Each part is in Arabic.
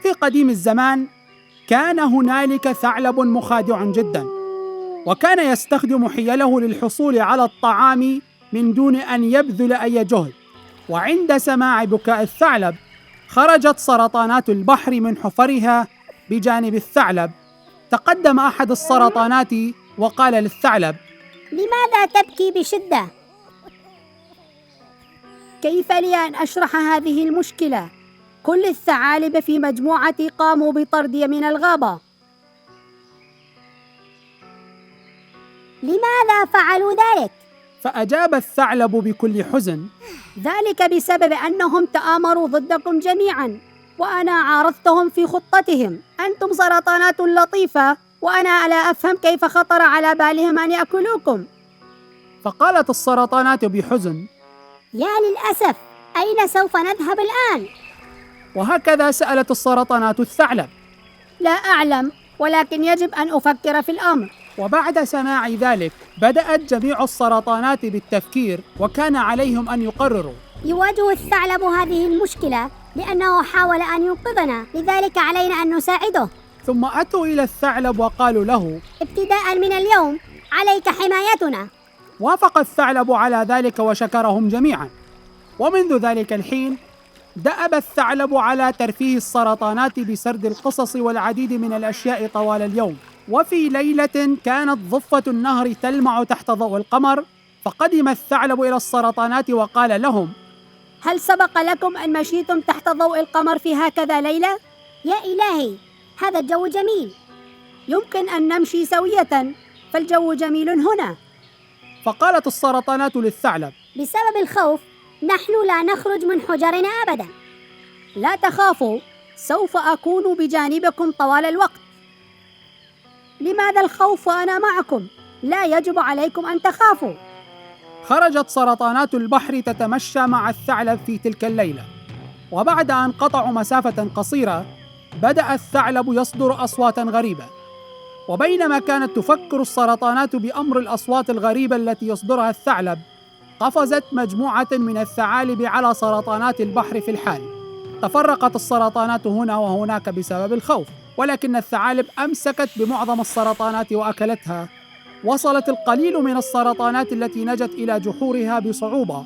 في قديم الزمان كان هنالك ثعلب مخادع جدا، وكان يستخدم حيله للحصول على الطعام من دون أن يبذل أي جهد. وعند سماع بكاء الثعلب خرجت سرطانات البحر من حفرها بجانب الثعلب. تقدم أحد السرطانات وقال للثعلب: لماذا تبكي بشدة؟ كيف لي أن أشرح هذه المشكلة؟ كل الثعالب في مجموعتي قاموا بطردي من الغابة. لماذا فعلوا ذلك؟ فأجاب الثعلب بكل حزن: ذلك بسبب أنهم تآمروا ضدكم جميعاً، وأنا عارضتهم في خطتهم. أنتم سرطانات لطيفة، وأنا لا أفهم كيف خطر على بالهم أن يأكلوكم. فقالت السرطانات بحزن: يا للأسف، أين سوف نذهب الآن؟ وهكذا سألت السرطانات الثعلب. لا أعلم، ولكن يجب أن أفكر في الأمر. وبعد سماع ذلك بدأت جميع السرطانات بالتفكير، وكان عليهم أن يقرروا. يواجه الثعلب هذه المشكلة لأنه حاول أن ينقذنا، لذلك علينا أن نساعده. ثم أتوا إلى الثعلب وقالوا له: ابتداء من اليوم عليك حمايتنا. وافق الثعلب على ذلك وشكرهم جميعا. ومنذ ذلك الحين دأب الثعلب على ترفيه السرطانات بسرد القصص والعديد من الأشياء طوال اليوم. وفي ليلة كانت ضفة النهر تلمع تحت ضوء القمر، فقدم الثعلب إلى السرطانات وقال لهم: هل سبق لكم أن مشيتم تحت ضوء القمر في هكذا ليلة؟ يا إلهي، هذا الجو جميل. يمكن أن نمشي سوية، فالجو جميل هنا. فقالت السرطانات للثعلب: بسبب الخوف نحن لا نخرج من حجرنا أبدا. لا تخافوا، سوف أكون بجانبكم طوال الوقت. لماذا الخوف وأنا معكم؟ لا يجب عليكم أن تخافوا. خرجت سرطانات البحر تتمشى مع الثعلب في تلك الليلة، وبعد أن قطعوا مسافة قصيرة بدأ الثعلب يصدر أصواتا غريبة. وبينما كانت تفكر السرطانات بأمر الأصوات الغريبة التي يصدرها الثعلب، قفزت مجموعة من الثعالب على سرطانات البحر في الحال. تفرقت السرطانات هنا وهناك بسبب الخوف، ولكن الثعالب أمسكت بمعظم السرطانات وأكلتها. وصلت القليل من السرطانات التي نجت إلى جحورها بصعوبة.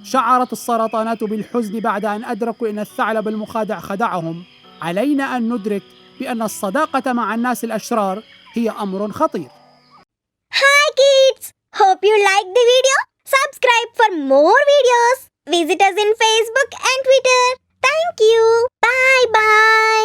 شعرت السرطانات بالحزن بعد أن أدركوا أن الثعلب المخادع خدعهم. علينا أن ندرك بأن الصداقة مع الناس الأشرار هي أمر خطير. Hi kids! Hope you liked the video. Subscribe for more videos. Visit us in Facebook and Twitter. Thank you. Bye bye.